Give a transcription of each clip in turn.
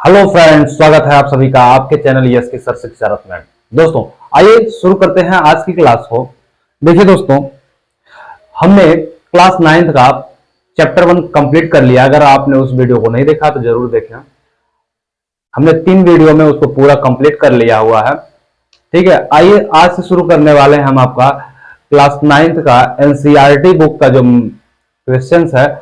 Hello friends, स्वागत है आप सभी का आपके चैनल यस के सर शिक्षा रथ में। दोस्तों, आइए शुरू करते हैं आज की क्लास को। देखिए दोस्तों, हमने क्लास 9th का चैप्टर 1 कंप्लीट कर लिया। अगर आपने उस वीडियो को नहीं देखा तो जरूर देखें। हमने 3 वीडियो में उसको पूरा कंप्लीट कर लिया हुआ है। ठीक है, आइए आज से शुरू करने वाले हैं हम आपका क्लास 9th का एनसीईआरटी बुक का जो क्वेश्चन है,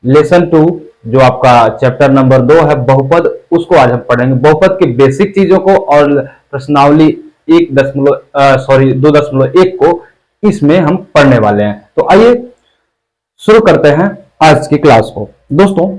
लेसन 2 जो आपका चैप्टर नंबर 2 है बहुपद, उसको आज हम पढ़ेंगे। बहुपद की बेसिक चीजों को और प्रश्नावली 2.1 को इसमें हम पढ़ने वाले हैं। तो आइए शुरू करते हैं आज की क्लास को। दोस्तों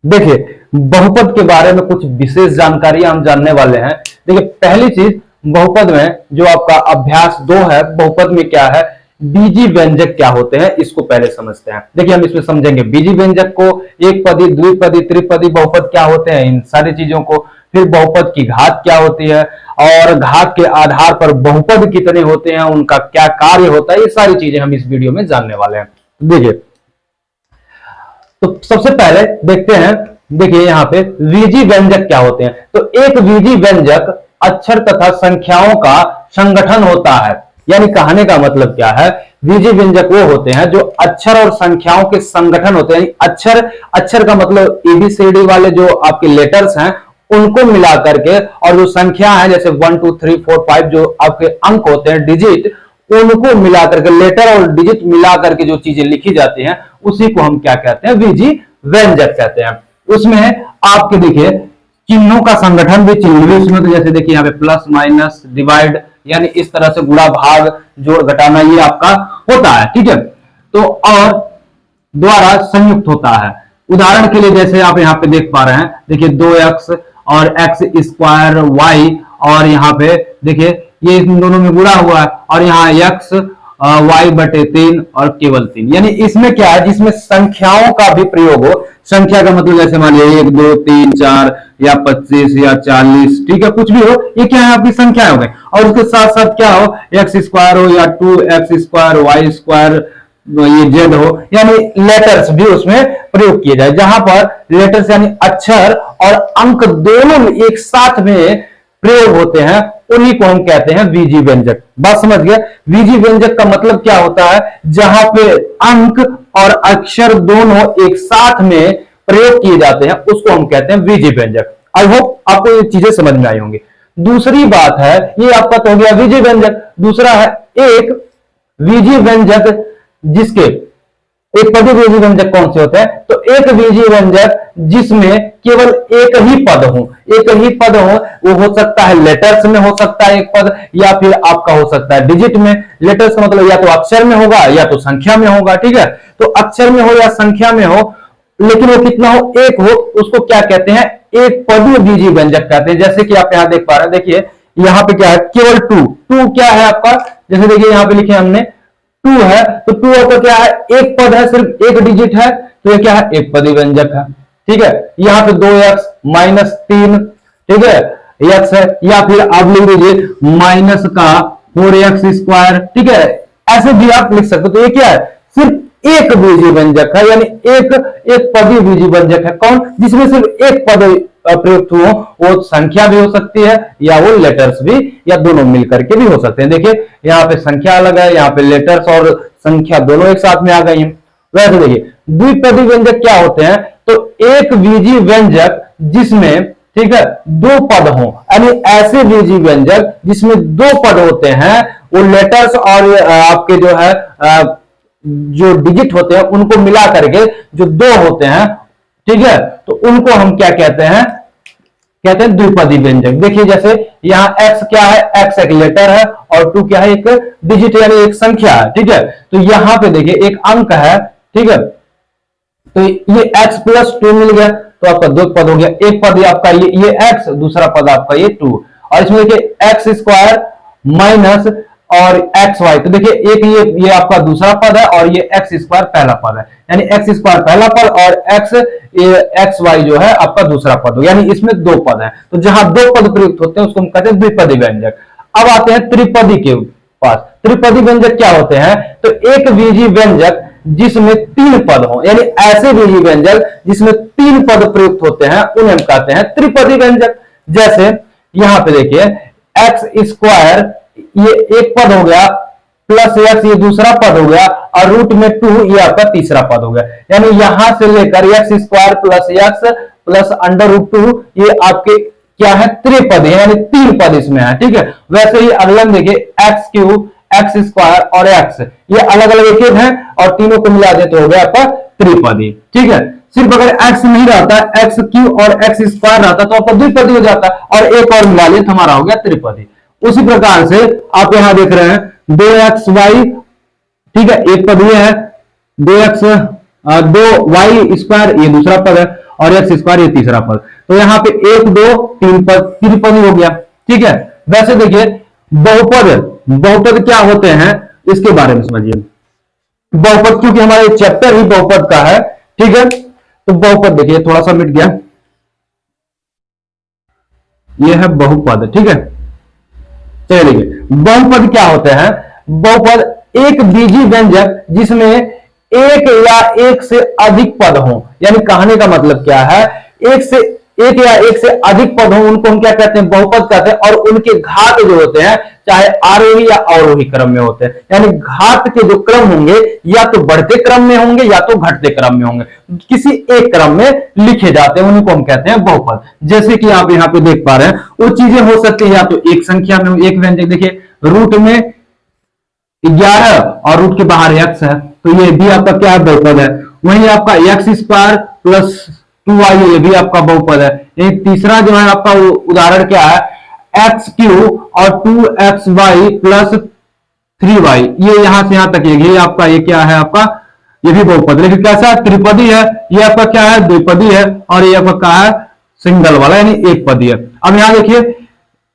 देखिए, बहुपद के बारे में कुछ विशेष जानकारी हम जानने वाले हैं। देखिए, पहली चीज, बहुपद में जो आपका अभ्यास 2 है, बहुपद में क्या है, बीजी व्यंजक क्या होते हैं, इसको पहले समझते हैं। देखिए, हम इसमें समझेंगे बीजी व्यंजक को, एक पदी, द्विपदी, त्रिपदी बहुपद क्या होते हैं, इन सारी चीजों को। फिर बहुपद की घात क्या होती है और घात के आधार पर बहुपद कितने होते हैं, उनका क्या कार्य होता है, ये सारी चीजें हम इस वीडियो में जानने वाले हैं। देखिए, तो सबसे पहले देखते हैं। देखिए यहाँ पे बीजी व्यंजक क्या होते हैं। तो एक बीजी व्यंजक अक्षर तथा संख्याओं का संगठन होता है। यानी कहने का मतलब क्या है, बीजी व्यंजक वो होते हैं जो अक्षर और संख्याओं के संगठन होते हैं। अक्षर का मतलब एबीसीडी वाले जो आपके लेटर्स हैं उनको मिला करके, और जो संख्या है जैसे 1 2 3 4 5 जो आपके अंक होते हैं, डिजिट, उनको मिला करके, लेटर और डिजिट मिला करके जो चीजें लिखी जाती हैं उसी को हम क्या कहते हैं, बीजी व्यंजक कहते हैं। उसमें आपके देखिए चिन्हों का संगठन भी, चिन्ह भी उसमें, तो जैसे देखिए यहाँ पे प्लस माइनस डिवाइड, यानी इस तरह से गुणा भाग जोड़ घटाना ये आपका होता है। ठीक है, तो और द्वारा संयुक्त होता है। उदाहरण के लिए जैसे आप यहाँ पे देख पा रहे हैं, देखिए 2x और x स्क्वायर y, और यहाँ पे देखिए ये इन दोनों में गुणा हुआ है, और यहाँ x y बटे 3 और केवल 3। यानी इसमें क्या है, जिसमें संख्याओं का भी प्रयोग हो। संख्या का मतलब जैसे मान लीजिए 1 2 3 4 या 25 या 40, ठीक है, कुछ भी हो, ये क्या है, आपकी संख्या हो गई। और उसके साथ साथ क्या हो, एक्स स्क्वायर हो या 2x स्क्वायर, वाई स्क्वायर, ये जेड हो, यानी लेटर्स भी उसमें प्रयोग किए जाए। जहां पर लेटर्स यानी अक्षर और अंक दोनों एक साथ में प्रयोग होते हैं, उन्हीं को हम कहते हैं बीजी व्यंजक। बात समझ गए। बीजी व्यंजक का मतलब क्या होता है, जहां पे अंक और अक्षर दोनों एक साथ में प्रयोग किए जाते हैं, उसको हम कहते हैं बीजी व्यंजक। आई होप आपको ये चीजें समझ में आई होंगी। दूसरी बात है, ये आपका तो हो गया बीजी व्यंजक। दूसरा है एक बीजी व्यंजक, जिसके एक पदी बीजी व्यंजक कौन से होते हैं, तो एक बीजी व्यंजक जिसमें केवल एक ही पद हो, वो हो सकता है लेटर्स में हो सकता है एक पद, या फिर आपका हो सकता है डिजिट में। लेटर्स का मतलब या तो अक्षर में होगा या तो संख्या में होगा। ठीक है, तो अक्षर में हो या संख्या में हो, लेकिन वो कितना हो, एक हो, उसको क्या कहते हैं, एक पदी बीजी व्यंजक कहते हैं। जैसे कि आप यहां देख पा रहे हैं, देखिए यहां पे क्या है, केवल टू क्या है आपका, जैसे देखिए यहां पे लिखे हमने 2 है, तो 2 आपका क्या है, एक पद है, सिर्फ एक डिजिट है, तो ये क्या है, एक पदी व्यंजक है। ठीक है, यहां पे 2x माइनस 3, ठीक है, x है, या फिर आप लिख लीजिए माइनस का 4x स्क्वायर। ठीक है, ऐसे भी आप लिख सकते हो। तो ये क्या है, सिर्फ एक बीजी व्यंजक है, यानी एक पदी बीजी व्यंजक है। कौन, जिसमें सिर्फ एक पद प्रयुक्त हो, वो संख्या भी हो सकती है या वो लेटर्स भी, या दोनों मिलकर के भी हो सकते हैं। देखिए यहाँ पे संख्या अलग है, यहाँ पे लेटर्स और संख्या दोनों एक साथ में आ गई हैं। वैसे देखिए द्विपदी व्यंजक क्या होते हैं, तो एक बीजी व्यंजक जिसमें, ठीक है, 2 पद हो, यानी ऐसे बीजी व्यंजक जिसमें 2 पद होते हैं, वो लेटर्स और आपके जो है जो डिजिट होते हैं उनको मिला करके जो 2 होते हैं, ठीक है, तो उनको हम क्या कहते हैं, द्विपदी व्यंजक। देखिए जैसे यहाँ x क्या है, x एक लेटर है और 2 क्या है, एक डिजिट यानी एक संख्या है। ठीक है, तो यहाँ पे देखिए एक अंक है, ठीक है, तो ये x प्लस 2 मिल गया, तो आपका 2 पद हो गया। एक पद आपका ये x, दूसरा पद आपका ये 2, और इसमें देखिए एक्स स्क्वायर माइनस और एक्स वाई, तो देखिए एक ये आपका दूसरा पद है और ये एक्स स्क्वायर पहला पद है, यानी एक्स स्क्वायर पहला पद और एक्स वाई जो है आपका दूसरा पद हो, यानी इसमें 2 पद है। तो जहां 2 पद प्रयुक्त होते हैं उसको हम कहते हैं द्विपदी व्यंजक। अब आते हैं त्रिपदी के पास। त्रिपदी व्यंजक क्या होते हैं, तो एक बीजी व्यंजक जिसमें तीन पद हो, यानी ऐसे बीजी व्यंजक जिसमें तीन पद प्रयुक्त होते हैं उन्हें हम कहते हैं त्रिपदी व्यंजक। जैसे यहां पे देखिए एक्स स्क्वायर ये एक पद हो गया, प्लस एक्स ये दूसरा पद हो गया, और रूट में 2 ये आपका तीसरा पद हो गया। यानी यहां से लेकर x square plus x plus under root 2 ये आपके क्या है, त्रिपद है, यानी तीन पद इसमें है। ठीक है, वैसे ही अगला देखिए एक्स क्यूब एक्स स्क्वायर और एक्स ये अलग अलग एक एक है और तीनों को मिला दे तो हो गया आपका त्रिपदी। ठीक है, सिर्फ अगर एक्स नहीं रहता, एक्स क्यूब और एक्स स्क्वायर रहता तो आपका द्विपदी हो जाता, और एक और मिला लिया तो हमारा हो गया त्रिपदी। उसी प्रकार से आप यहां देख रहे हैं 2xy, ठीक है, एक पद ये है, 2x 2y स्क्वायर ये दूसरा पद है, और एक्स स्क्वायर ये तीसरा पद। तो यहाँ पे 1 2 3 पद त्रिपदी हो गया। ठीक है, वैसे देखिए बहुपद, बहुपद क्या होते हैं इसके बारे में समझिए। बहुपद क्योंकि हमारा चैप्टर ही बहुपद का है, ठीक है, तो बहुपद देखिए थोड़ा सा मिट गया, ये है बहुपद। ठीक है, चलिए देखिए बहुपद क्या होते हैं। बहुपद एक बीजी व्यंजक जिसमें एक या एक से अधिक पद हो, यानी कहने का मतलब क्या है, एक या एक से अधिक पद हो उनको हम क्या कहते हैं, बहुपद कहते हैं। और उनके घात जो होते हैं चाहे आरोही या अवरोही क्रम में होते हैं, यानी घात के जो क्रम होंगे या तो बढ़ते क्रम में होंगे या तो घटते क्रम में होंगे, किसी एक क्रम में लिखे जाते हैं, उनको हम कहते हैं बहुपद। जैसे कि आप यहाँ पे देख पा रहे हैं वो चीजें हो सकती है या तो एक संख्या में, एक व्यंजक देखिए रूट में 11 और रूट के बाहर x है तो ये भी आपका क्या है, बहुपद है। वहीं आपका एक्स स्क्वायर प्लस 2y ये भी आपका बहुपद है। एक तीसरा जो है आपका उदाहरण क्या है, एक्स क्यूब और 2xy प्लस 3y ये यहां से यहां तक ये आपका ये क्या है, आपका ये भी बहुपद, लेकिन कैसा है, त्रिपदी है। ये आपका क्या है, द्विपदी है, और ये आपका क्या है, सिंगल वाला यानी एक पदी है। अब यहां देखिए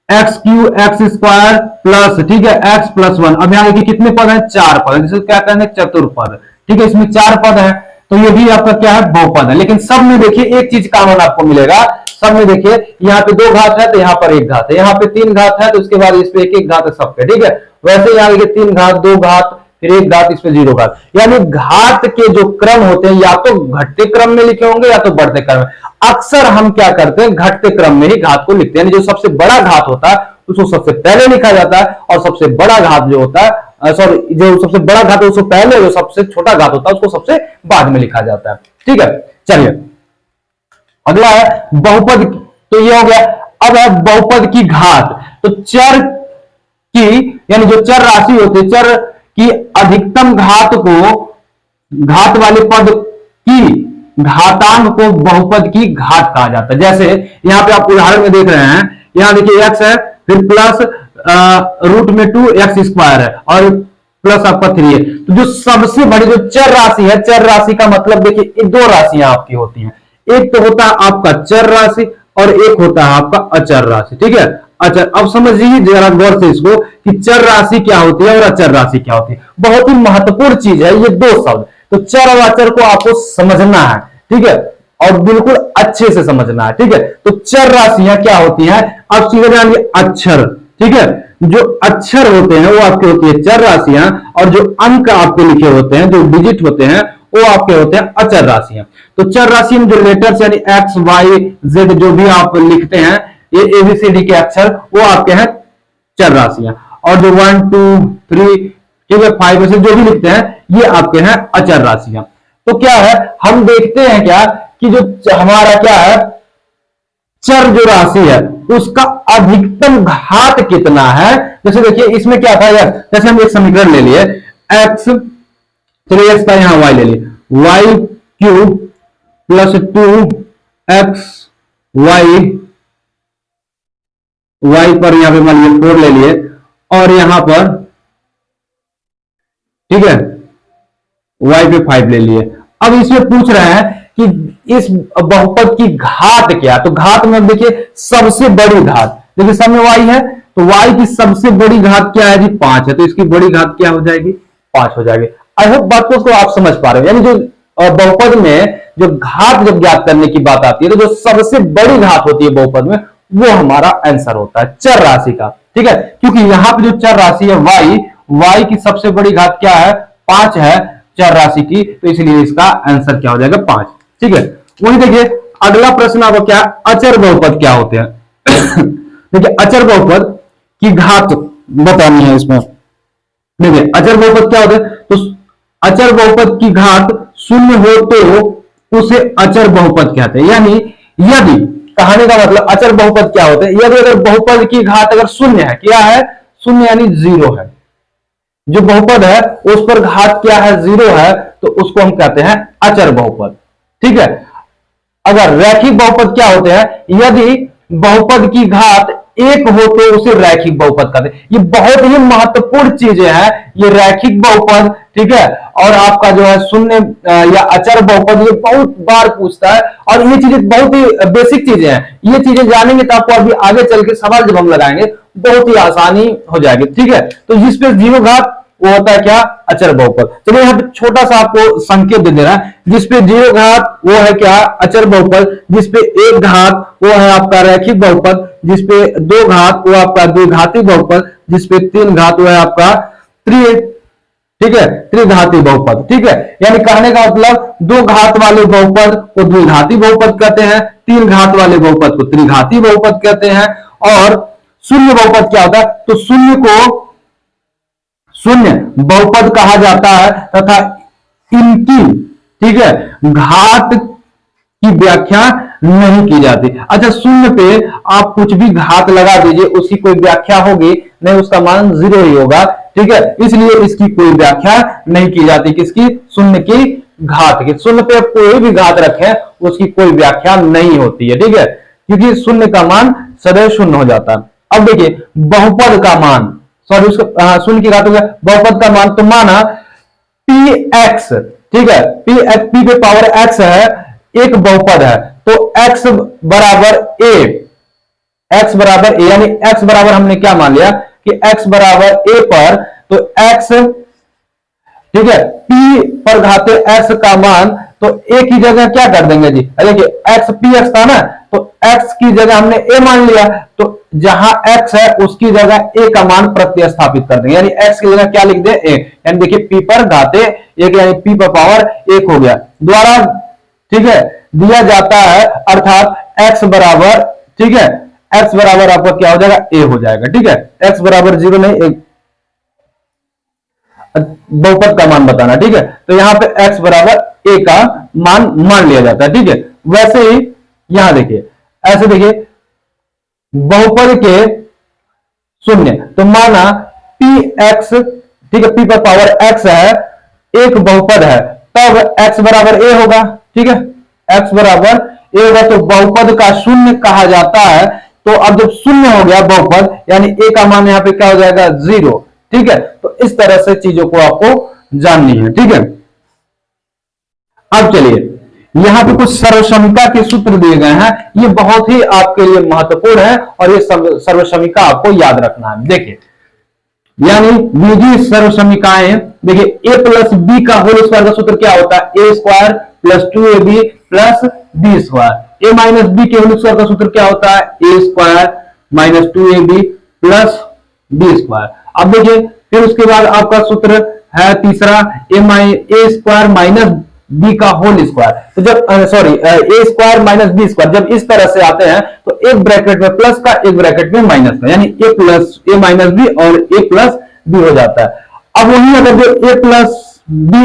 x Q x square plus, ठीक है, एक्स प्लस 1। अब यहां देखिए कितने पद हैं, 4 पद है, जिसे क्या कहते हैं, चतुर्पद। ठीक है, इसमें 4 पद है तो ये भी आपका क्या है, बहुपद है। लेकिन सब में देखिए एक चीज कॉमन आपको मिलेगा, सब में देखिए यहाँ पे 2 घात है तो यहाँ पर 1 घात है, यहाँ पे 3 घात है तो उसके बाद इस पे 1 घात है सबके। ठीक है, वैसे यहाँ देखिए 3 घात 2 घात फिर 1 घात, इस पे 0 घात, यानी घात के जो क्रम होते हैं या तो घटते क्रम में लिखे होंगे या तो बढ़ते क्रम में। अक्सर हम क्या करते हैं, घटते क्रम में ही घात को लिखते हैं, यानी जो सबसे बड़ा घात होता है उसको सबसे पहले लिखा जाता है, और सबसे बड़ा घात जो होता है, सॉरी, जो सबसे बड़ा घात है उसको पहले, जो सबसे छोटा घात होता है उसको सबसे बाद में लिखा जाता है। ठीक है, चलिए अगला है बहुपद, तो ये हो गया। अब है बहुपद की घात, तो चर की, यानी जो चर राशि होती है, चर की अधिकतम घात को, घात वाले पद की घातांक को बहुपद की घात कहा जाता है। जैसे यहां पे आप उदाहरण में देख रहे हैं, यहां देखिए एक्स है, फिर प्लस रूट में 2 एक्स स्क्वायर है, और प्लस आपका 3 है। तो जो सबसे बड़ी जो चर राशि है, चर राशि का मतलब देखिए 2 राशियां आपकी होती हैं, एक तो होता है आपका चर राशि और एक होता है आपका अचर राशि। ठीक है, अचर, अब समझिए जरा गौर से इसको कि चर राशि क्या होती है और अचर राशि क्या होती है। बहुत ही महत्वपूर्ण चीज है ये 2 शब्द, तो चर और अचर को आपको समझना है। ठीक है, और बिल्कुल अच्छे से समझना है। ठीक है, तो चर राशियां क्या होती हैं, अब सीधे जानिए अक्षर। ठीक है, जो अक्षर होते हैं वो आपके होती है चर राशियां, और जो अंक आपके लिखे होते हैं, जो डिजिट होते हैं, वो आपके होते हैं अचर राशियां। तो चर राशि में जो लेटर्स यानी एक्स वाई जेड जो भी आप लिखते हैं, ये एबीसीडी के अक्षर, वो आपके हैं चर राशियां। और जो 1 2 3 ठीक है 5 से जो भी लिखते हैं ये आपके हैं अचर राशियां। तो क्या है, हम देखते हैं क्या कि जो हमारा क्या है, चर जो राशि है उसका अधिकतम घात कितना है। जैसे देखिए इसमें क्या था यार, जैसे हम एक समीकरण ले लिए एक्स, चलिए एक्स का यहां वाई ले लिए, Y cube plus 2x Y पर यहां पे मान लीजिए 4 ले लिए, और यहां पर ठीक है y पे 5 ले लिए। अब इसमें पूछ रहे हैं कि इस बहुपद की घात क्या, तो घात में देखिए सबसे बड़ी घात, देखिए सब में y है तो y की सबसे बड़ी घात क्या है जी, 5 है, तो इसकी बड़ी घात क्या हो जाएगी, 5 हो जाएगी। आई होप बात को आप समझ पा रहे हो। यानी जो बहुपद में जो घात जब ज्ञात करने की बात आती है तो जो सबसे बड़ी घात होती है बहुपद में वो हमारा आंसर होता है चर राशि का। ठीक है, क्योंकि यहां पे जो चर राशि है y की सबसे बड़ी घात क्या है, 5 है। चर राशि की, तो इसलिए इसका आंसर क्या हो जाएगा 5। ठीक है, वही देखिए अगला प्रश्न आपको क्या, अचर बहुपद क्या होते हैं। देखिए अचर बहुपद की घात बतानी है इसमें। देखिए अचर बहुपद क्या होता है, तो अचर बहुपद की घात शून्य हो तो उसे अचर बहुपद कहते हैं। यानी यदि, कहानी का मतलब अचर बहुपद क्या होते हैं, यदि अगर बहुपद की घात अगर शून्य है, क्या है, शून्य यानी 0 है, जो बहुपद है उस पर घात क्या है, 0 है, तो उसको हम कहते हैं अचर बहुपद। ठीक है, अगर रैखिक बहुपद क्या होते हैं, यदि बहुपद की घात 1 हो तो उसे रैखिक बहुपद कहते हैं। ये बहुत ही महत्वपूर्ण चीजें हैं, ये रैखिक बहुपद, ठीक है, और आपका जो है शून्य या अचर बहुपद, ये बहुत बार पूछता है, और ये चीजें बहुत ही बेसिक चीजें हैं। ये चीजें जानेंगे तो आपको अभी आगे चल के सवाल जब हम लगाएंगे बहुत ही आसानी हो जाएगी। ठीक है, तो जिसपे 0 घात वो होता है क्या, अचर बहुपद। चलिए यहाँ पे छोटा सा आपको संकेत दे देना है, जिसपे 0 घात वो है क्या, अचर बहुपद, जिसपे 1 घात वो है आपका रैखिक बहुपद, जिसपे 2 घात वो आपका द्विघाती बहुपद, जिसपे 3 घात वो है आपका ठीक है, त्रिघाती बहुपद। ठीक है, यानी कहने का मतलब 2 घात वाले बहुपद को द्विघाती बहुपद कहते हैं, 3 घात वाले बहुपद को त्रिघाती बहुपद कहते हैं, और शून्य बहुपद क्या होता है, तो शून्य को शून्य बहुपद कहा जाता है, तथा इनकी, ठीक है, घात की व्याख्या नहीं की जाती। अच्छा, शून्य पे आप कुछ भी घात लगा दीजिए, उसकी कोई व्याख्या होगी नहीं, उसका मान 0 ही होगा। ठीक है, इसलिए इसकी कोई व्याख्या नहीं की जाती, किसकी, शून्य की घात की। शून्य पे आप कोई भी घात रखें उसकी कोई व्याख्या नहीं होती है। ठीक है, क्योंकि शून्य का मान सदैव शून्य हो जाता है। अब देखिए बहुपद का मान, सॉरी उसका शून्य की घात हो गया, बहुपद का मान, तो माना px, ठीक है, p पे पावर x है, एक बहुपद है, तो x बराबर a, x बराबर a, यानी x बराबर हमने क्या मान लिया कि x बराबर a पर, तो x, ठीक है, p पर घाते x का मान, तो a की जगह क्या कर देंगे जी, देखिए x px था ना, तो x की जगह हमने a मान लिया, तो जहां x है उसकी जगह a का मान प्रतिस्थापित कर देंगे, यानी x की जगह क्या लिख दे, a, यानी देखिए p पर घाते 1, यानी p पर पावर 1 हो गया, द्वारा, ठीक है, दिया जाता है, अर्थात x बराबर, ठीक है, x बराबर आपका क्या हो जाएगा, a हो जाएगा। ठीक है, x बराबर 0 नहीं, 1 बहुपद का मान बताना। ठीक है, तो यहां पे x बराबर a का मान लिया जाता है। ठीक है, वैसे ही यहां देखिए, ऐसे देखिए बहुपद के शून्य, तो माना px, ठीक है, p पर पावर x है, एक बहुपद है, तब x बराबर a होगा। ठीक है, x बराबर a होगा, तो बहुपद का शून्य कहा जाता है। तो अब जब शून्य हो गया बहुपद, यानी a का मान यहां पे क्या हो जाएगा, 0। ठीक है, तो इस तरह से चीजों को आपको जाननी है। ठीक है, अब चलिए यहां पे कुछ सर्वसमिका के सूत्र दिए गए हैं, ये बहुत ही आपके लिए महत्वपूर्ण है, और ये सर्वसमिका आपको याद रखना है। देखिए, यानी बीजीय सर्वसमिकाएं, देखिए a प्लस बी का होल स्क्वायर का सूत्र क्या होता है, a square plus 2ab plus b square. a minus b के होल स्क्वायर का सूत्र क्या होता है, a square minus 2ab plus b square. अब देखिए, फिर उसके बाद आपका सूत्र है तीसरा, a स्क्वायर माइनस बी का होल स्क्वायर। तो जब sorry a square minus b square जब इस तरह से आते हैं, तो एक ब्रैकेट में प्लस का, एक ब्रैकेट में माइनस का, यानी a plus a minus b और a प्लस बी हो जाता है। अब वही अगर जो a प्लस बी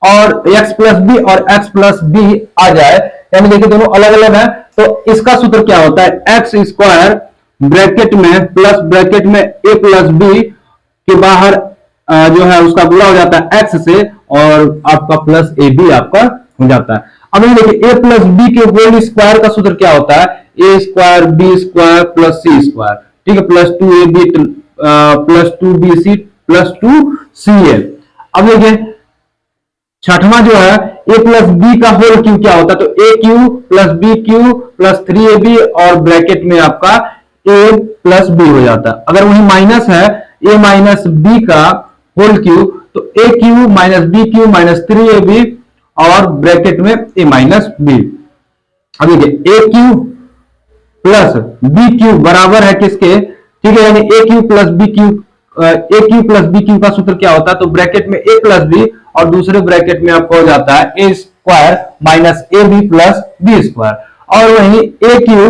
और x प्लस बी और x प्लस बी आ जाए, यानी देखिए दोनों अलग अलग है, तो इसका सूत्र क्या होता है, एक्स स्क्वायर ब्रैकेट में प्लस ब्रैकेट में a प्लस बी के बाहर जो है उसका गुणा हो जाता है x से, और आपका प्लस ए बी आपका हो जाता है। अब ये देखिए a प्लस बी के होल स्क्वायर का सूत्र क्या होता है, a square b square plus c square. ठीक है, plus 2ab plus 2bc plus 2cl। अब देखिए छठवां जो है a प्लस बी का होल क्यू क्या होता है, तो a cube plus b cube plus 3ab और ब्रैकेट में आपका a प्लस बी हो जाता है। अगर वही माइनस है a माइनस बी का होल क्यू, तो a cube minus b cube minus 3ab और ब्रैकेट में a माइनस बी। अब देखिए a cube plus b cube बराबर है किसके, ठीक है, यानी a cube plus b cube a cube plus b cube का सूत्र क्या होता है, तो ब्रैकेट में ए प्लस बी और दूसरे ब्रैकेट में आपका हो जाता है a square minus a b plus b square. और वहीं a cube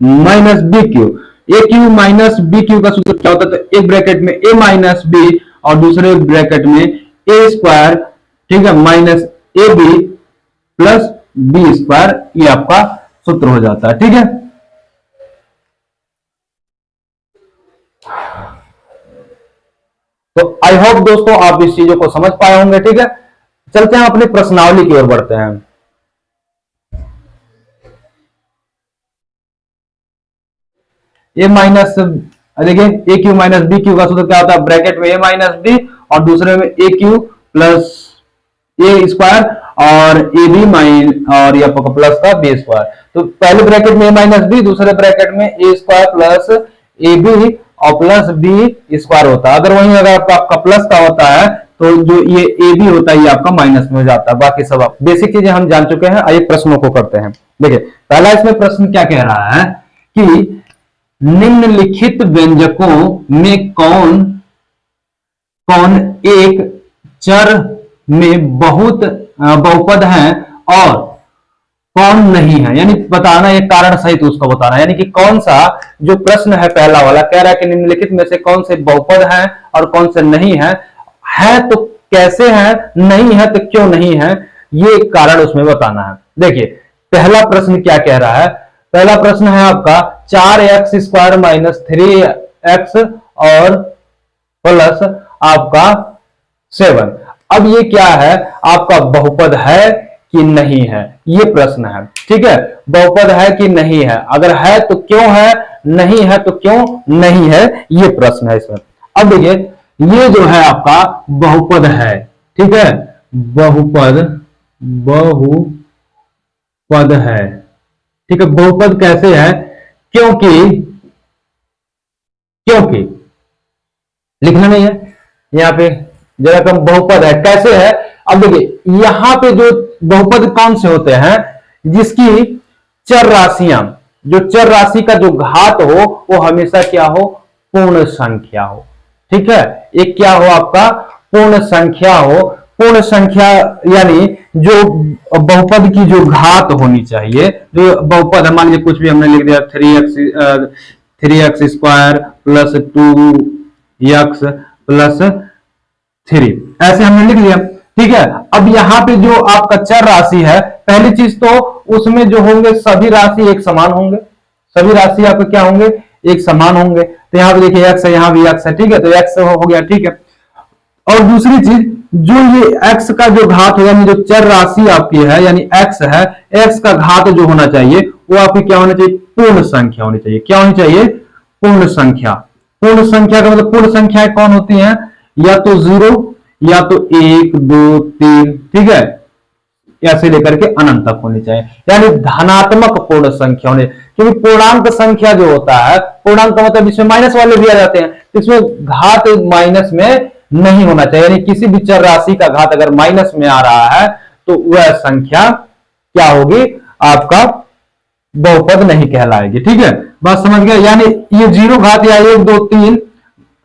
minus b cube, a cube minus b cube का सूत्र क्या होता है, तो एक ब्रैकेट में ए माइनस बी और दूसरे ब्रैकेट में ए स्क्वायर, ठीक है, minus a b plus b square, ये आपका सूत्र हो जाता है। ठीक है, तो आई होप दोस्तों आप इस चीजों को समझ पाए होंगे। ठीक है, चलते हैं अपनी प्रश्नावली की ओर बढ़ते हैं। ए माइनस, देखिए ए क्यू माइनस बी क्यू का सूत्र क्या होता है, ब्रैकेट में ए माइनस बी और दूसरे में ए क्यू प्लस ए स्क्वायर और ए बी माइन और ये आपका प्लस का बी स्क्वायर। तो पहले ब्रैकेट में ए माइनस बी, दूसरे ब्रैकेट में ए स्क्वायर प्लस ए बी और प्लस बी स्क्वायर होता है। अगर वहीं अगर आपका प्लस का होता है तो जो ये ए बी होता है ये आपका माइनस में हो जाता है। बाकी सब आप बेसिक चीजें हम जान चुके हैं। आइए प्रश्नों को करते हैं। देखिए पहला इसमें प्रश्न क्या कह रहा है कि निम्नलिखित व्यंजकों में कौन कौन एक चर में बहुपद है और कौन नहीं है, यानी बताना, एक कारण सहित उसको बताना। यानी कि कौन सा जो प्रश्न है पहला वाला कह रहा है कि निम्नलिखित में से कौन से बहुपद है और कौन से नहीं है तो कैसे है, नहीं है तो क्यों नहीं है, ये कारण उसमें बताना है। देखिए पहला प्रश्न क्या कह रहा है, पहला प्रश्न है आपका 4x स्क्वायर माइनस 3x और प्लस आपका 7। अब ये क्या है, आपका बहुपद है कि नहीं है, ये प्रश्न है। ठीक है, बहुपद है कि नहीं है, अगर है तो क्यों है, नहीं है तो क्यों नहीं है, ये प्रश्न है इसमें। अब देखिए ये जो है आपका बहुपद है, ठीक है, बहुपद है। ठीक है, बहुपद कैसे है, क्योंकि लिखना नहीं है यहां पे, जरा कम बहुपद है कैसे है। अब देखिए यहां पे जो बहुपद कौन से होते हैं, जिसकी चर राशियां, जो चर राशि का जो घात हो वो हमेशा क्या हो, पूर्ण संख्या हो। ठीक है, एक क्या हो आपका, पूर्ण संख्या हो। पूर्ण संख्या यानी जो बहुपद की जो घात होनी चाहिए, जो बहुपद है, मान लीजिए कुछ भी हमने लिख दिया 3x square plus 2x plus 3, ऐसे हमने लिख लिया। ठीक है, अब यहां पे जो आपका चर राशि है, पहली चीज तो उसमें जो होंगे सभी राशि एक समान होंगे, सभी राशि आपके क्या होंगे, एक समान होंगे। तो यहां पे देखिए x है, यहां भी x है, ठीक है, तो x हो गया। ठीक है, और दूसरी चीज जो ये x का जो घात होगा, यानी जो चर राशि आपकी है यानी x है, x का घात जो होना चाहिए वो आपकी क्या होना चाहिए, पूर्ण संख्या होनी चाहिए। क्या होनी चाहिए, पूर्ण संख्या। पूर्ण संख्या का मतलब पूर्ण संख्याएं कौन होती हैं, या तो 0 या तो 1 2 3, ठीक है, ऐसे लेकर के अनंत तक होनी चाहिए, यानी धनात्मक पूर्ण संख्या होनी। क्योंकि पूर्णांक संख्या जो होता है, पूर्णांक का मतलब इसमें माइनस वाले भी आ जाते हैं, इसमें घात माइनस में नहीं होना चाहिए, यानी किसी भी चर राशि का घात अगर माइनस में आ रहा है तो वह संख्या क्या होगी, आपका बहुपद नहीं कहलाएगी। ठीक है, बात समझ गए, यानी ये 0 घात या 1 2 3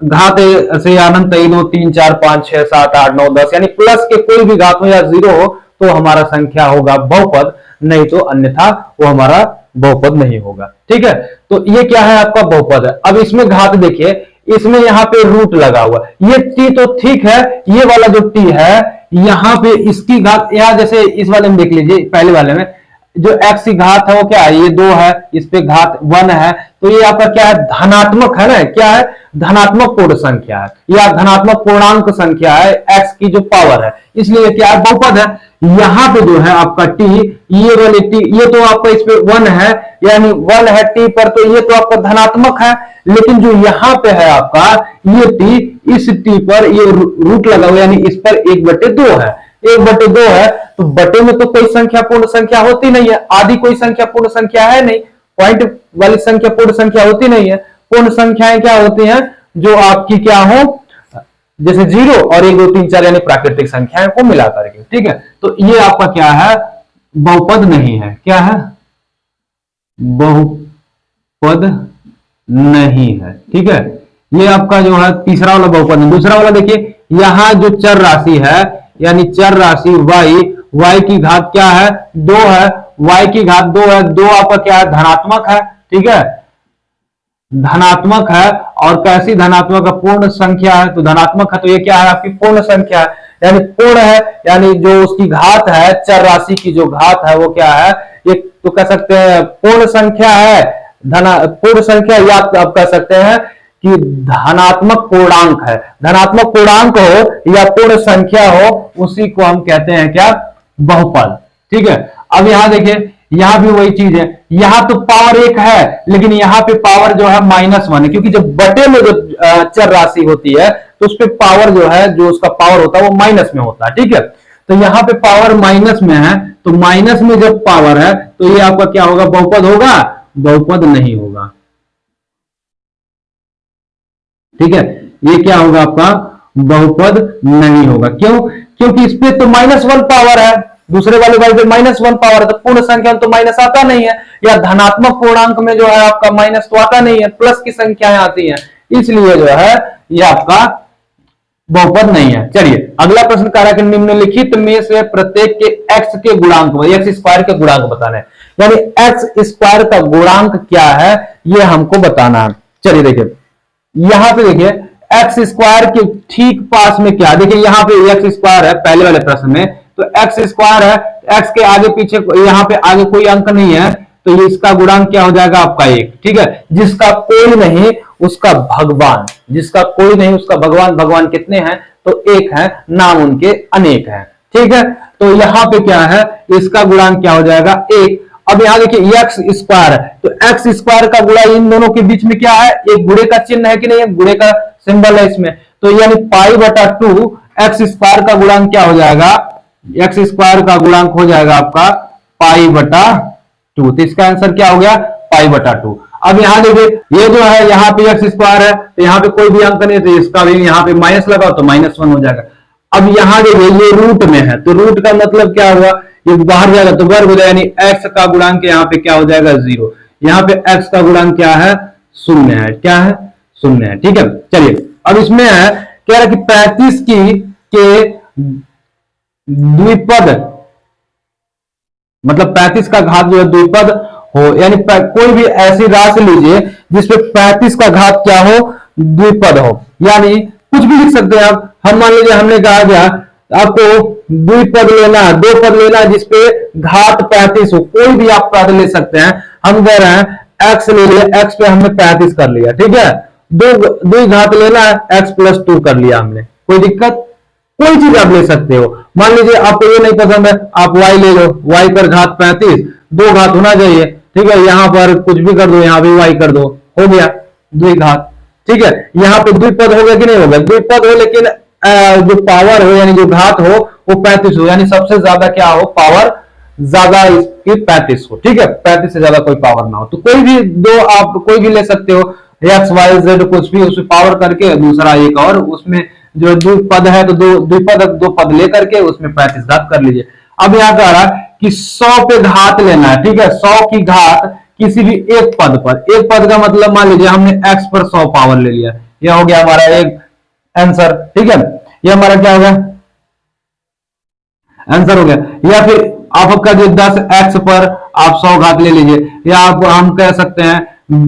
घात से अनंत 1 2 3 4 5 6 7 8 9 10, यानी प्लस के कोई भी घात हो या 0 हो तो हमारा संख्या होगा बहुपद, नहीं तो अन्यथा वो हमारा बहुपद नहीं होगा। ठीक है, तो ये क्या है, आपका बहुपद है। अब इसमें घात देखिए, इसमें यहाँ पे रूट लगा हुआ, ये टी तो ठीक है, ये वाला जो टी है यहाँ पे इसकी घात, यहाँ जैसे इस वाले में देख लीजिए, पहले वाले में जो x की घात है वो क्या है, ये 2 है, इस पे घात 1 है, तो ये आपका क्या है, धनात्मक है ना, क्या है, धनात्मक पूर्ण संख्या है, या धनात्मक पूर्णांक संख्या है, x की जो पावर है, इसलिए क्या है, बहुपद है। यहां पे जो है आपका t, ये वाले t, ये तो आपका इस पे 1 है, यानी 1 है t पर, तो ये तो आपका धनात्मक है। लेकिन जो यहां पे है आपका ये t, इस t पर ये रूट लगा हुआ, यानी इस पर 1/2 है, 1/2 है, तो बटे में तो कोई संख्या पूर्ण संख्या होती नहीं है, आदि कोई संख्या पूर्ण संख्या है नहीं, पॉइंट वाली संख्या पूर्ण संख्या होती नहीं है। पूर्ण संख्याएं क्या होती हैं, जो आपकी क्या हो, जैसे 0 और 1 2 3 4 यानी प्राकृतिक संख्याएं को मिला करके। ठीक है, तो ये आपका क्या है, बहुपद नहीं है, क्या है, बहुपद नहीं है। ठीक है, ये आपका जो है तीसरा वाला बहुपद है। दूसरा वाला देखिए, यहां जो चर राशि है यानी चर राशि y की घात क्या है 2 है, y की घात 2 है, 2 आपका क्या है धनात्मक है, ठीक है, धनात्मक है। और कैसी धनात्मक है, पूर्ण संख्या है, तो धनात्मक है तो ये क्या है आपकी पूर्ण संख्या है, यानी पूर्ण है, यानी जो उसकी घात है चर राशि की जो घात है वो क्या है, ये तो कह सकते हैं पूर्ण संख्या है, पूर्ण संख्या, या आप कह सकते हैं कि धनात्मक पूर्णांक है। धनात्मक पूर्णांक हो या पूर्ण संख्या हो उसी को हम कहते हैं क्या बहुपद, ठीक है। अब यहां देखिए, यहां भी वही चीज है, यहां तो पावर 1 है लेकिन यहां पे पावर जो है -1 है, क्योंकि जब बटे में जो चर राशि होती है तो उस पे पावर जो है, जो उसका पावर होता है वो माइनस में होता है, ठीक है। तो यहां पे पावर माइनस में है, तो माइनस में जब पावर है तो ये आपका क्या होगा, बहुपद होगा, बहुपद नहीं होगा, ठीक है। ये क्या होगा आपका बहुपद नहीं होगा, क्यों, क्योंकि इस पे तो -1 पावर है, दूसरे वाले पे -1 पावर है, तो पूर्ण संख्या में तो माइनस आता नहीं है, या धनात्मक पूर्णांक में जो है आपका माइनस तो आता नहीं है, प्लस की संख्याएं आती हैं, इसलिए जो है ये आपका बहुपद नहीं है। चलिए अगला प्रश्न कह रहा है कि निम्नलिखित में से प्रत्येक के x के गुणांक, x स्क्वायर के गुणांक बताना है, यानी x स्क्वायर का गुणांक क्या है ये हमको बताना है। चलिए देखिए, यहां पे देखिए एक्स स्क्वायर के ठीक पास में क्या, देखिए यहां पे एक्स स्क्वायर है पहले वाले प्रश्न में, तो एक्स स्क्वायर है, एक्स के आगे पीछे यहां पे आगे कोई अंक नहीं है, तो ये इसका गुणांक क्या हो जाएगा आपका 1, ठीक है। जिसका कोई नहीं उसका भगवान, जिसका कोई नहीं उसका भगवान, भगवान कितने हैं तो 1 है, नाम उनके अनेक है, ठीक है। तो यहां पे क्या है, इसका गुणांक क्या हो जाएगा 1। अब यहां देखिए एक्स स्क्वायर है, तो एक्स स्क्वायर का गुणा इन दोनों के बीच में क्या है, एक गुणे का चिन्ह है कि नहीं, गुणे का सिंबल है इसमें, तो यानी π/2 एक्स स्क्वायर का गुणांक क्या हो जाएगा, एक्स स्क्वायर का गुणांक हो जाएगा आपका π/2, तो इसका आंसर क्या हो गया π/2। अब यहां देखिए, ये जो है यहाँ पे एक्स स्क्वायर है, तो यहाँ पे कोई भी अंक नहीं, तो इसका भी यहाँ पे माइनस लगाओ तो -1 हो जाएगा। अब यहां देखिए ये रूट में है, तो रूट का मतलब क्या हुआ, ये बाहर जाएगा तो वर्ग हो जाएगा, यानी x का गुणांक यहाँ पे क्या हो जाएगा 0, यहाँ पे x का गुणांक क्या है 0 है, क्या है 0 है, ठीक है। चलिए अब इसमें है कह रहा कि 35 के द्विपद, मतलब 35 का घात जो है द्विपद हो, यानी कोई भी ऐसी राशि लीजिए जिसपे 35 का घात क्या हो द्विपद हो, यानी कुछ भी लिख सकते हैं आप। हम मान लीजिए हमने कहा गया आपको द्विपद लेना है, 2 पद लेना है जिसपे घात 35 हो, कोई भी आप पद ले सकते हैं। हम कह रहे हैं x ले लिया, x पे हमने 35 कर लिया, ठीक है। दो घात लेना है, x + 2 कर लिया हमने, कोई दिक्कत, कोई चीज आप ले सकते हो। मान लीजिए आपको ये नहीं पसंद है, आप y ले लो, y पर घात 35, 2 घात होना चाहिए, ठीक है, यहां पर कुछ भी कर दो, यहां भी y कर दो, हो गया द्विघात, ठीक है। यहां पे द्विपद हो गया कि नहीं हो गया, द्विपद हो, लेकिन जो पावर हो यानी जो घात हो वो 35 हो, यानी सबसे ज्यादा क्या हो, पावर ज्यादा इसकी 35 हो, ठीक है, 35 से ज्यादा कोई पावर ना हो। तो कोई भी दो आप कोई भी ले सकते हो, एक्स वाई जेड कुछ भी, उसमें पावर करके दूसरा एक और, उसमें जो द्विपद है तो दो पद लेकर के उसमें 35 घात कर लीजिए। अब यहां कह रहा कि 100 पे घात लेना है, ठीक है, 100 की घात किसी भी एक पद पर, एक पद का मतलब मान लीजिए हमने x पर 100 पावर ले लिया, यह हो गया हमारा एक आंसर, ठीक है, ये हमारा क्या हो गया आंसर हो गया। या फिर आपका जो 10x पर आप 100 घात ले लीजिए, या आप हम कह सकते हैं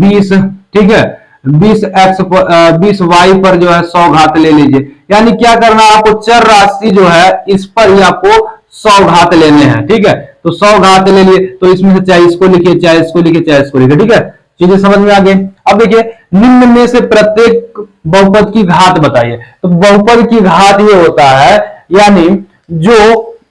20, ठीक है, 20y पर जो है 100 घात ले लीजिए। यानी क्या करना है आपको, चर राशि जो है इस पर ही आपको 100 घात लेने हैं, ठीक है। तो 100 घात ले लिए, तो इसमें से चाहे इसको लिखिए, चाहे इसको लिखिए, चाहे इसको लिखिए, ठीक है, चीजें समझ में आ गई। अब देखिए निम्न में से प्रत्येक बहुपद की घात बताइए, तो बहुपद की घात ये होता है, यानी जो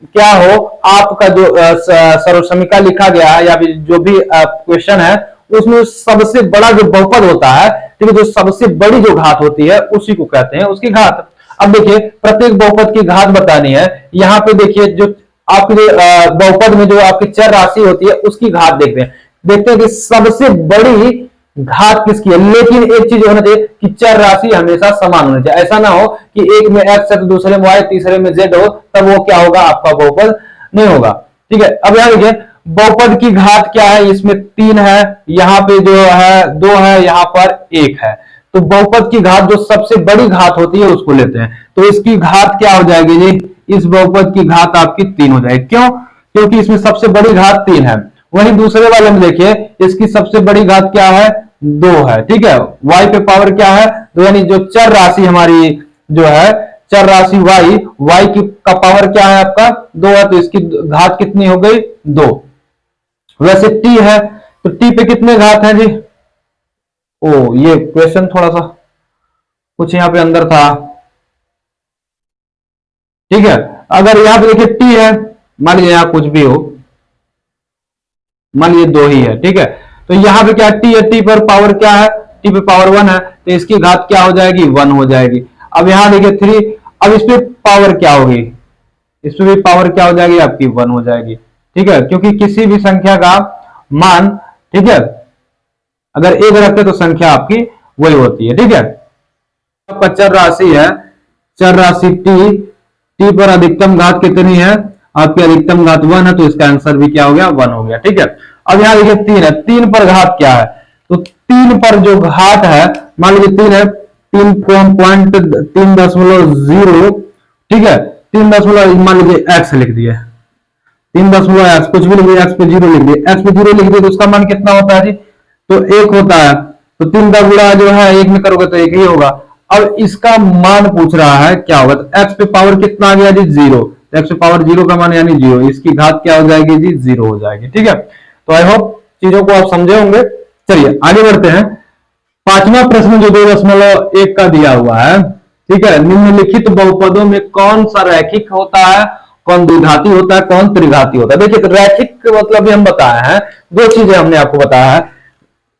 क्या हो आपका जो सर्वसमीका लिखा गया है या फिर जो भी क्वेश्चन है उसमें सबसे बड़ा जो बहुपद होता है, ठीक है, जो सबसे बड़ी जो घात होती है उसी को कहते हैं उसकी घात। अब देखिए प्रत्येक बहुपद की घात बतानी है, यहाँ पे देखिए जो आपके बहुपद में जो आपकी चर राशि होती है उसकी घात देखते हैं कि सबसे बड़ी घात किसकी है। लेकिन एक चीज होना चाहिए कि चर राशि हमेशा समान होनी चाहिए, ऐसा ना हो कि एक में x है तो दूसरे में y, तीसरे में z हो, तब वो क्या होगा आपका बहुपद नहीं होगा, ठीक है। अब यहां देखिए बहुपद की घात क्या है, इसमें 3 है, यहाँ पे जो है 2 है, यहाँ पर 1 है, तो बहुपद की घात जो सबसे बड़ी घात होती है उसको लेते हैं। तो इसकी घात क्या हो जाएगी जी, इस बहुपद की घात आपकी 3 हो जाएगी। क्यों? क्योंकि इसमें सबसे बड़ी घात 3 है। वहीं दूसरे वाले में देखिए, इसकी सबसे बड़ी घात क्या है, 2 है। ठीक है, y पे पावर क्या है, तो यानी जो चर राशि हमारी जो है, चर राशि y की का पावर क्या है आपका 2 है, तो इसकी घात कितनी हो गई, 2। वैसे t है, तो t पे कितने घात है जी, ओ ये क्वेश्चन थोड़ा सा कुछ यहां पे अंदर था। ठीक है, अगर यहां पे देखिए t है, मान लीजिए यहां कुछ भी हो, मान लीजिए 2 ही है। ठीक है, तो यहां पे क्या t है, t पर पावर क्या है, t पे पावर 1 है, तो इसकी घात क्या हो जाएगी, 1 हो जाएगी। अब यहां देखिए 3, अब इस पे पावर क्या होगी, इस पे भी पावर क्या हो जाएगी आपकी, 1 हो जाएगी। ठीक है, क्योंकि किसी भी संख्या का मान, ठीक है, अगर एक रखते तो संख्या आपकी वही होती है। ठीक है, आपका चर राशि है, चर राशि टी पर अधिकतम घात कितनी है, आपकी अधिकतम घात 1 है, तो इसका आंसर भी क्या हो गया, 1 हो गया। ठीक है, अब यहां देखिए 3 है, 3 पर घात क्या है, तो 3 पर जो घात है, मान लीजिए 3 है, 3.3.0, ठीक है, 3 मान लीजिए एक्स लिख दिए, 3.x कुछ भी लिख दिया, एक्स पे 0 लिख दिए, एक्स पे 0 लिख दिए, तो उसका मान कितना होता है जी, तो 1 होता है। तो 3 का गुणा जो है 1 में करोगे तो 1 ही होगा। अब इसका मान पूछ रहा है क्या होगा, तो x पे पावर कितना आ गया जी, 0, तो x पे पावर 0 का मान यानी 0, इसकी घात क्या हो जाएगी जी, 0 हो जाएगी। ठीक है, तो आई होप चीजों को आप समझे होंगे। चलिए आगे बढ़ते हैं। पांचवा प्रश्न जो 2.1 का दिया हुआ है, ठीक है, निम्नलिखित बहुपदों में कौन सा रैखिक होता है, कौन द्विघाती होता है, कौन त्रिघाती होता है। देखिए रैखिक मतलब भी हम बताए हैं, दो चीजें हमने आपको बताया है,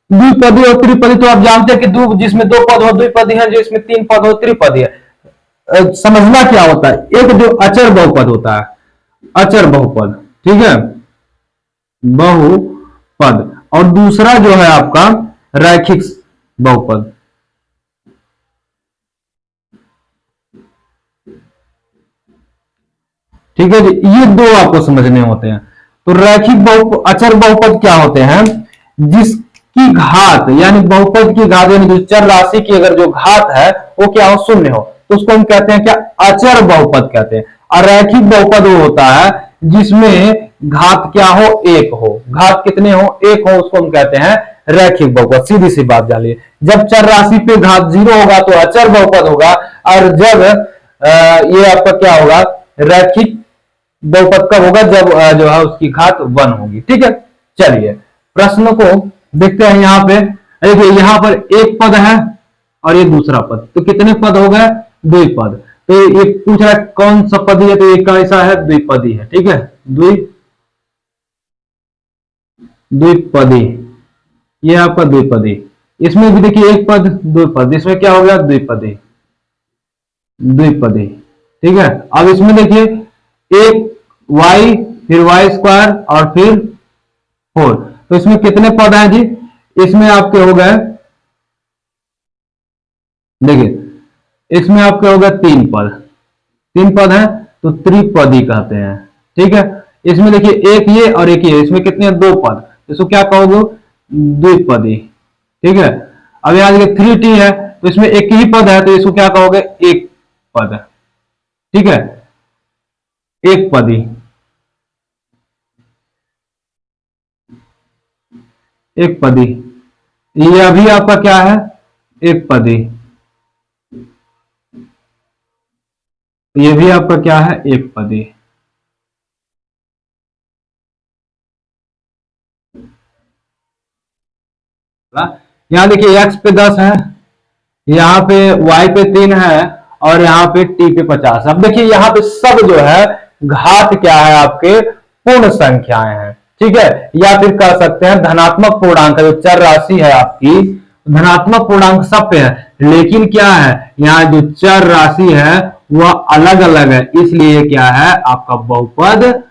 द्विपदी और त्रिपदी। तो आप जानते हैं कि जिसमें 2 पद हो द्विपदी है, जो इसमें 3 पद हो त्रिपदी है। समझना क्या होता है, एक जो अचर बहुपद होता है, अचर बहुपद, ठीक है, बहुपद, और दूसरा जो है आपका रैखिक बहुपद। ठीक है जी, ये दो आपको समझने होते हैं। तो रैखिक बहुपद, अचर बहुपद क्या होते हैं, जिसकी घात यानी बहुपद की घात यानी जो चर राशि की अगर जो घात है वो क्या हो, शून्य हो, तो उसको हम कहते हैं क्या, अचर बहुपद कहते हैं। और रैखिक बहुपद वो होता है जिसमें घात क्या हो, एक हो, घात कितने हो, एक हो, उसको हम कहते हैं रैखिक बहुपद। सीधी सी बात जानिए, जब चर राशि पे घात 0 होगा तो अचर बहुपद होगा, और जब ये आपका क्या होगा, रैखिक बहुपद कब होगा, जब जो है उसकी घात 1 होगी। ठीक है, चलिए प्रश्न को देखते हैं। यहां पे देखिए, यहां पर एक पद है और ये दूसरा पद, तो कितने पद हो गए, द्विपद। तो ये पूछ रहा है कौन सा पदी है, तो एक कैसा है, द्विपदी है। ठीक है, द्विपदी, ये आपका द्विपदी। इसमें भी देखिए एक पद दो पद, इसमें क्या हो गया, द्विपदी, द्विपदी। ठीक है, अब इसमें देखिए एक y, फिर y² और फिर 4, तो इसमें कितने पद हैं जी, इसमें आपके हो गए, देखिए इसमें आपके हो गए 3 पद, 3 पद हैं, तो त्रिपदी कहते हैं। ठीक है, इसमें देखिए एक ये और एक ये, इसमें कितने 2 पद, इसको क्या कहोगे, द्विपदी। ठीक है, अब यहां देखिए 3t है, तो इसमें एक ही पद है, तो इसको क्या कहोगे, एक पद। ठीक है, एक पदी, एक पदी, ये अभी आपका क्या है, एक पदी, ये भी आपका क्या है, एक पदी। यहां देखिए x पे 10 है, यहाँ पे y पे 3 है, और यहाँ पे t पे 50। अब देखिए यहाँ पे सब जो है घात क्या है, आपके पूर्ण संख्याएं हैं। ठीक है, या फिर कह सकते हैं धनात्मक पूर्णांक, जो चर राशि है आपकी धनात्मक पूर्णांक सब पे है, लेकिन क्या है, यहाँ जो चर राशि है वह अलग अलग है, इसलिए क्या है आपका बहुपद,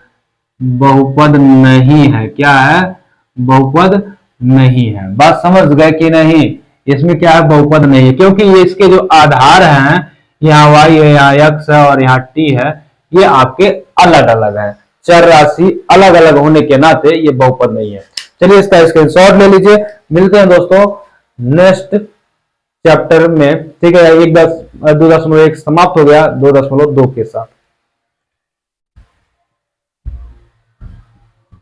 बहुपद नहीं है। क्या है, बहुपद नहीं है। बात समझ गए कि नहीं, इसमें क्या है, बहुपद नहीं है, क्योंकि ये इसके जो आधार हैं, यहाँ y है, यहाँ x है और यहाँ t है, ये आपके अलग अलग है, चर राशि अलग अलग होने के नाते ये बहुपद नहीं है। चलिए इसका स्क्रीनशॉट ले लीजिए। मिलते हैं दोस्तों नेक्स्ट चैप्टर में, ठीक है। 2.1 समाप्त हो गया 2.2 के साथ।